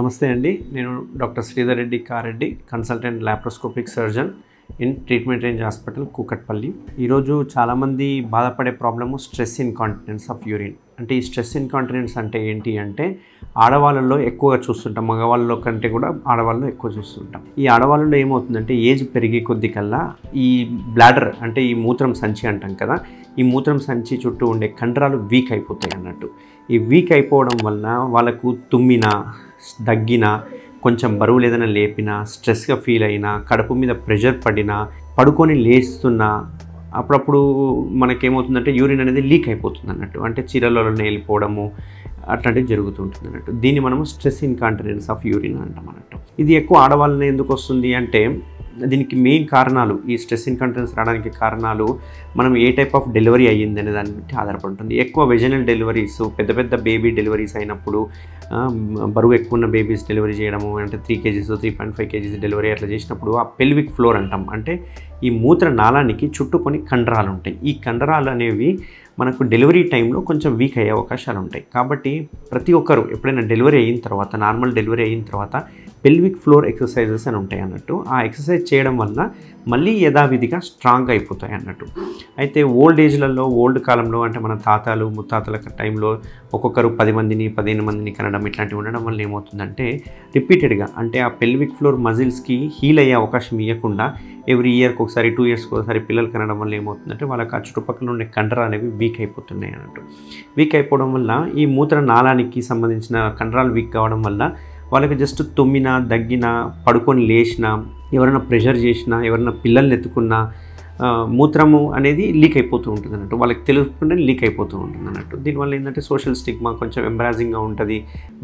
నమస్తే అండి. నేను doctor Sridhar Reddy Kareddy, consultant laparoscopic surgeon in treatment range hospital Kukatpally. ఈరోజు చాలామంది బాధపడే problem stress incontinence of urine. అంటే ఈ స్ట్రెస్ ఇన్కాంటినెన్స్ అంటే ఏంటి అంటే ఆడవాళ్ళలో ఎక్కువగా చూస్తుంటాం, మగవాళ్ళలో కంటే కూడా ఆడవాళ్ళలో ఎక్కువ చూస్తుంటాం. ఈ ఆడవాళ్ళలో ఏమవుతుందంటే ఏజ్ పెరిగే కొద్ది కల్లా ఈ బ్లాడర్ అంటే ఈ మూత్రం సంచి అంటాం కదా, ఈ మూత్రం సంచి చుట్టూ ఉండే కండరాలు వీక్ అయిపోతాయి అన్నట్టు. ఈ వీక్ అయిపోవడం వలన వాళ్ళకు తుమ్మినా, దగ్గినా, కొంచెం బరువు ఏదైనా లేపినా, స్ట్రెస్గా ఫీల్ అయినా, కడుపు మీద ప్రెషర్ పడినా, పడుకొని లేస్తున్నా అప్పుడప్పుడు మనకేమవుతుందంటే యూరిన్ అనేది లీక్ అయిపోతుంది అన్నట్టు. అంటే చీరలలో వెళ్ళిపోవడము అట్లాంటివి జరుగుతుంటుంది అన్నట్టు. దీన్ని మనము స్ట్రెస్ ఇన్కాంటినెన్స్ ఆఫ్ యూరిన్ అంటాం అన్నట్టు. ఇది ఎక్కువ ఆడవాళ్ళని ఎందుకు వస్తుంది అంటే దీనికి మెయిన్ కారణాలు, ఈ స్ట్రెస్ ఇన్కాంటినెన్స్ రావడానికి కారణాలు మనం ఏ టైప్ ఆఫ్ డెలివరీ అయ్యింది అనే దాన్ని బట్టి ఆధారపడుతుంది. ఎక్కువ వెజనల్ డెలివరీస్, పెద్ద పెద్ద బేబీ డెలివరీస్ అయినప్పుడు, బరువు ఎక్కువ ఉన్న బేబీస్ డెలివరీ చేయడము, అంటే 3 kgs 3.5 kgs డెలివరీ అట్లా చేసినప్పుడు ఆ పెల్విక్ ఫ్లోర్ అంటాం. అంటే ఈ మూత్ర నాళానికి చుట్టూ కొన్ని కండరాలు ఉంటాయి. ఈ కండరాలు అనేవి మనకు డెలివరీ టైంలో కొంచెం వీక్ అయ్యే అవకాశాలు ఉంటాయి. కాబట్టి ప్రతి ఒక్కరు ఎప్పుడైనా డెలివరీ అయిన తర్వాత, నార్మల్ డెలివరీ అయిన తర్వాత పెల్విక్ ఫ్లోర్ ఎక్సర్సైజెస్ అని ఉంటాయి అన్నట్టు. ఆ ఎక్సర్సైజ్ చేయడం వల్ల మళ్ళీ యథావిధిగా స్ట్రాంగ్ అయిపోతాయి అన్నట్టు. అయితే ఓల్డ్ ఏజ్లలో, ఓల్డ్ కాలంలో అంటే మన తాతలు ముత్తాతల టైంలో ఒక్కొక్కరు 10 మందిని 15 మందిని కనడం ఇట్లాంటివి ఉండడం వల్ల ఏమవుతుందంటే రిపీటెడ్గా అంటే ఆ పెల్విక్ ఫ్లోర్ మజిల్స్కి హీల్ అయ్యే అవకాశం ఇవ్వకుండా ఎవ్రీ ఇయర్కి ఒకసారి 2 yearsకి ఒకసారి పిల్లలు కనడం వల్ల ఏమవుతుందంటే వాళ్ళకి ఆ చుట్టుపక్కల ఉండే కండరాలు అనేవి వీక్ అయిపోతున్నాయి అన్నట్టు. వీక్ అయిపోవడం వల్ల ఈ మూత్ర నాళానికి సంబంధించిన కండరాలు వీక్ కావడం వల్ల వాళ్ళకి జస్ట్ తుమ్మినా, దగ్గినా, పడుకొని లేచినా, ఎవరైనా ప్రెషర్ చేసినా, ఎవరైనా పిల్లల్ని ఎత్తుకున్నా మూత్రము అనేది లీక్ అయిపోతూ ఉంటుంది అన్నట్టు. వాళ్ళకి తెలుసుకుంటే లీక్ అయిపోతూ ఉంటుంది అన్నట్టు. దీనివల్ల ఏంటంటే సోషల్ స్టిగ్మా, కొంచెం ఎంబ్రాసింగ్గా ఉంటుంది.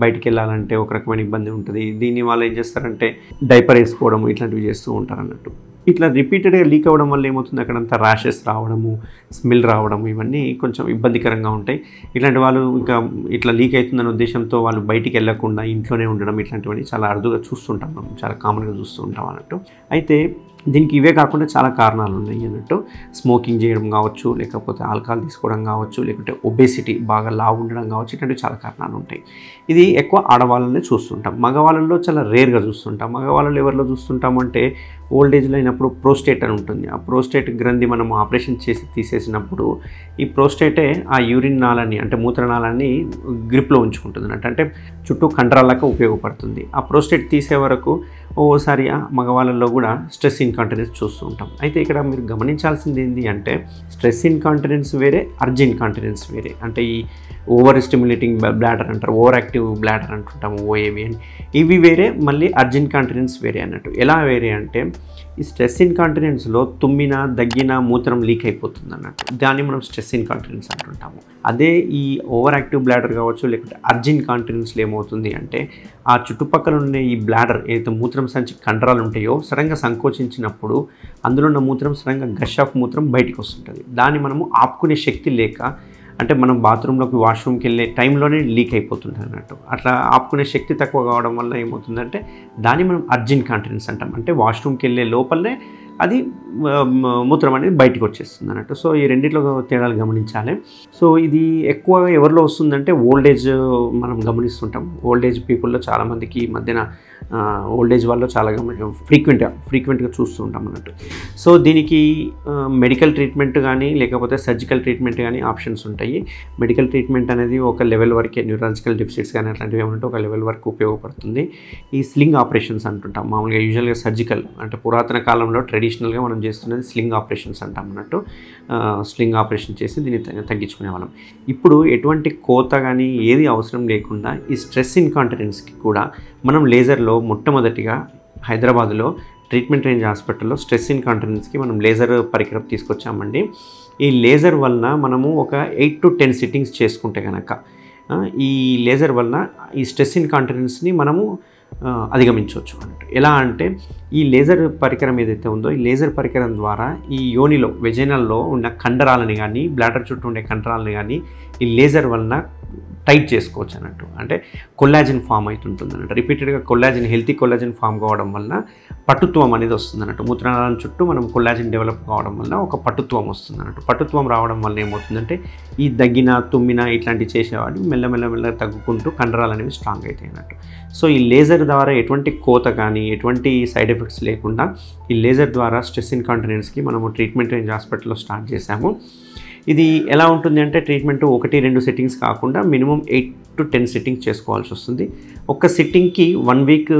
బయటికి వెళ్ళాలంటే ఒక రకమైన ఇబ్బంది ఉంటుంది. దీని వాళ్ళు ఏం చేస్తారంటే డైపర్ వేసుకోవడం ఇట్లాంటివి చేస్తూ ఉంటారు అన్నట్టు. ఇట్లా రిపీటెడ్గా లీక్ అవ్వడం వల్ల ఏమవుతుంది, అక్కడంతా ర్యాషెస్ రావడము, స్మెల్ రావడము, ఇవన్నీ కొంచెం ఇబ్బందికరంగా ఉంటాయి. ఇట్లాంటి వాళ్ళు ఇంకా ఇట్లా లీక్ అవుతుందనే ఉద్దేశంతో వాళ్ళు బయటికి వెళ్ళకుండా ఇంట్లోనే ఉండడం ఇట్లాంటివన్నీ చాలా అరుదుగా చూస్తుంటాం, మనం చాలా కామన్గా చూస్తూ ఉంటాం అన్నట్టు. అయితే దీనికి ఇవే కాకుండా చాలా కారణాలు ఉన్నాయి అన్నట్టు. స్మోకింగ్ చేయడం కావచ్చు, లేకపోతే ఆల్కహాల్ తీసుకోవడం కావచ్చు, లేకపోతే ఒబేసిటీ, బాగా లావు ఉండడం కావచ్చు, ఇట్లాంటివి చాలా కారణాలు ఉంటాయి. ఇది ఎక్కువ ఆడవాళ్ళనే చూస్తుంటాం. మగవాళ్ళలో చాలా రేర్గా చూస్తుంటాం. మగవాళ్ళలో ఎవరిలో చూస్తుంటాం అంటే ఓల్డ్ ఏజ్లో అయినప్పుడు ప్రోస్టేట్ అని ఉంటుంది. ఆ ప్రోస్టేట్ గ్రంథి మనం ఆపరేషన్ చేసి తీసేసినప్పుడు ఈ ప్రోస్టేటే ఆ యూరిన్ నాళాన్ని అంటే మూత్రనాళాన్ని గ్రిప్లో ఉంచుకుంటుంది అన్నట్టు. అంటే చుట్టూ కండరాలకు ఉపయోగపడుతుంది. ఆ ప్రోస్టేట్ తీసే వరకు ఓసారి మగవాళ్ళల్లో కూడా స్ట్రెస్ ఇన్కాంటినెన్స్ చూస్తూ ఉంటాం. అయితే ఇక్కడ మీరు గమనించాల్సింది ఏంటి అంటే స్ట్రెస్ ఇన్కాంటినెన్స్ వేరే, అర్జ్ ఇన్కాంటినెన్స్ వేరే. అంటే ఈ ఓవర్ స్టిమ్యులేటింగ్ బ్లాడర్ అంటారు, ఓవర్ యాక్టివ్ బ్లాడర్ అంటుంటాము, ఓఏబి అని. ఇవి వేరే, మళ్ళీ అర్జ్ ఇన్కాంటినెన్స్ వేరే అన్నట్టు. ఎలా వేరే అంటే ఈ స్ట్రెస్ ఇన్కాంటినెన్స్లో తుమ్మినా, దగ్గినా మూత్రం లీక్ అయిపోతుంది అన్నట్టు. దాన్ని మనం స్ట్రెస్ ఇన్కాంటినెన్స్ అంటుంటాము. అదే ఈ ఓవర్ యాక్టివ్ బ్లాడర్ కావచ్చు, లేకపోతే అర్జ్ ఇన్కాంటినెన్స్లో ఏమవుతుంది అంటే ఆ చుట్టుపక్కల ఉండే ఈ బ్లాడర్ ఏదైతే మూత్రం సంచి కండరాలు ఉంటాయో సడన్గా సంకోచించినప్పుడు అందులో ఉన్న మూత్రం సడన్గా గష్ ఆఫ్ మూత్రం బయటికి వస్తుంటుంది. దాన్ని మనము ఆపుకునే శక్తి లేక, అంటే మనం బాత్రూంలోకి వాష్రూమ్కి వెళ్ళే టైంలోనే లీక్ అయిపోతుంది అన్నట్టు. అట్లా ఆపుకునే శక్తి తక్కువ కావడం వల్ల ఏమవుతుందంటే దాన్ని మనం అర్జ్ ఇన్కాంటినెన్స్ అంటాం. అంటే వాష్రూమ్కి వెళ్ళే లోపలనే అది మూత్రం అనేది బయటికి వచ్చేస్తుంది అన్నట్టు. సో ఈ రెండిట్లో తేడాలు గమనించాలి. సో ఇది ఎక్కువగా ఎవరిలో వస్తుందంటే ఓల్డ్ ఏజ్ మనం గమనిస్తుంటాం. ఓల్డ్ ఏజ్ పీపుల్లో చాలామందికి ఈ మధ్యన ఓల్డ్ ఏజ్ వాళ్ళు చాలా ఫ్రీక్వెంట్గా చూస్తూ ఉంటాం అన్నట్టు. సో దీనికి మెడికల్ ట్రీట్మెంట్ కానీ లేకపోతే సర్జికల్ ట్రీట్మెంట్ కానీ ఆప్షన్స్ ఉంటాయి. మెడికల్ ట్రీట్మెంట్ అనేది ఒక లెవెల్ వరకే, న్యూరాలజికల్ డెఫిసిట్స్ కానీ అట్లాంటివి ఏమంటే ఒక లెవెల్ వరకు ఉపయోగపడుతుంది. ఈ స్లింగ్ ఆపరేషన్స్ అంటుంటాం. మామూలుగా యూజువల్గా సర్జికల్ అంటే పురాతన కాలంలో ట్రెడిషనల్గా మనం చేస్తున్నది స్లింగ్ ఆపరేషన్స్ అంటాం అన్నట్టు. స్లింగ్ ఆపరేషన్ చేసి దీన్ని తగ్గించుకునే వాళ్ళం. ఇప్పుడు ఎటువంటి కోత కానీ ఏది అవసరం లేకుండా ఈ స్ట్రెస్ ఇన్కాంటినెన్స్కి కూడా మనం లేజర్లో మొట్టమొదటిగా హైదరాబాద్లో ట్రీట్మెంట్ రేంజ్ హాస్పిటల్లో స్ట్రెస్ ఇన్కాంటినెన్స్కి మనం లేజర్ పరికరం తీసుకొచ్చామండి. ఈ లేజర్ వలన మనము ఒక 8 to 10 సిట్టింగ్స్ చేసుకుంటే కనుక ఈ లేజర్ వలన ఈ స్ట్రెస్ ఇన్కాంటినెన్స్ని మనము అధిగమించవచ్చు అన్నట్టు. ఎలా అంటే ఈ లేజర్ పరికరం ఏదైతే ఉందో ఈ లేజర్ పరికరం ద్వారా ఈ యోనిలో వెజైనల్లో ఉన్న కండరాలని కానీ బ్లాడర్ చుట్టూ ఉండే కండరాలని కానీ ఈ లేజర్ వలన టైట్ చేసుకోవచ్చు అన్నట్టు. అంటే కొల్లాజిన్ ఫామ్ అవుతుంటుంది అన్నట్టు. రిపీటెడ్గా కొల్లాజిన్ హెల్తీ కొల్లాజిన్ ఫామ్ కావడం వల్ల పటుత్వం అనేది వస్తుంది అన్నట్టు. మూత్రనాళం చుట్టూ మనం కొల్లాజిన్ డెవలప్ కావడం వల్ల ఒక పటుత్వం వస్తుంది అన్నట్టు. పటుత్వం రావడం వల్ల ఏమవుతుందంటే ఈ దగ్గిన తుమ్మిన ఇట్లాంటివి చేసేవాడు మెల్లమెల్లమెల్ల తగ్గుకుంటూ కండరాలు అనేవి స్ట్రాంగ్ అవుతాయి అన్నట్టు. సో ఈ లేజర్ ద్వారా ఎటువంటి కోత కానీ ఎటువంటి సైడ్ ఎఫెక్ట్స్ లేకుండా ఈ లేజర్ ద్వారా స్ట్రెస్ ఇన్కాంటినెన్స్కి మనము ట్రీట్మెంట్ రేంజ్ హాస్పిటల్లో స్టార్ట్ చేశాము. ఇది ఎలా ఉంటుంది అంటే ట్రీట్మెంట్ 1-2 సిట్టింగ్స్ కాకుండా మినిమం 8 to 10 సిట్టింగ్స్ చేసుకోవాల్సి వస్తుంది. ఒక్క సిట్టింగ్కి 1 వీక్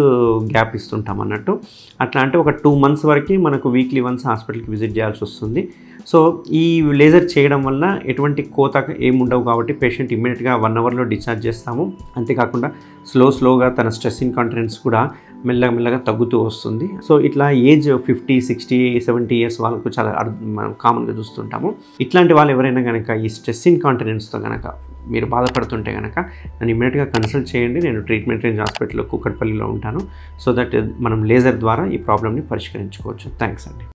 గ్యాప్ ఇస్తుంటాం అన్నట్టు. అట్లా అంటే ఒక 2 months వరకు మనకు వీక్లీ వన్స్ హాస్పిటల్కి విజిట్ చేయాల్సి వస్తుంది. సో ఈ లేజర్ చేయడం వల్ల ఎటువంటి కోత ఏముండవు కాబట్టి పేషెంట్ ఇమ్మీడియట్గా 1 hourలో డిశ్చార్జ్ చేస్తాము. అంతేకాకుండా స్లోగా తన స్ట్రెస్ ఇన్కాంటినెన్స్ కూడా మెల్లగా తగ్గుతూ వస్తుంది. సో ఇట్లా ఏజ్ 50, 60, 70 years వాళ్ళకు చాలా మనం కామన్గా చూస్తుంటాము. ఇట్లాంటి వాళ్ళు ఎవరైనా కనుక ఈ స్ట్రెస్ ఇన్కాంటినెన్స్తో కనుక మీరు బాధపడుతుంటే కనుక నన్ను ఇమ్మీడియట్గా కన్సల్ట్ చేయండి. నేను ట్రీట్మెంట్ రేంజ్ హాస్పిటల్లో కూకట్పల్లిలో ఉంటాను. సో దట్ మనం లేజర్ ద్వారా ఈ ప్రాబ్లమ్ని పరిష్కరించుకోవచ్చు. థ్యాంక్స్ అండి.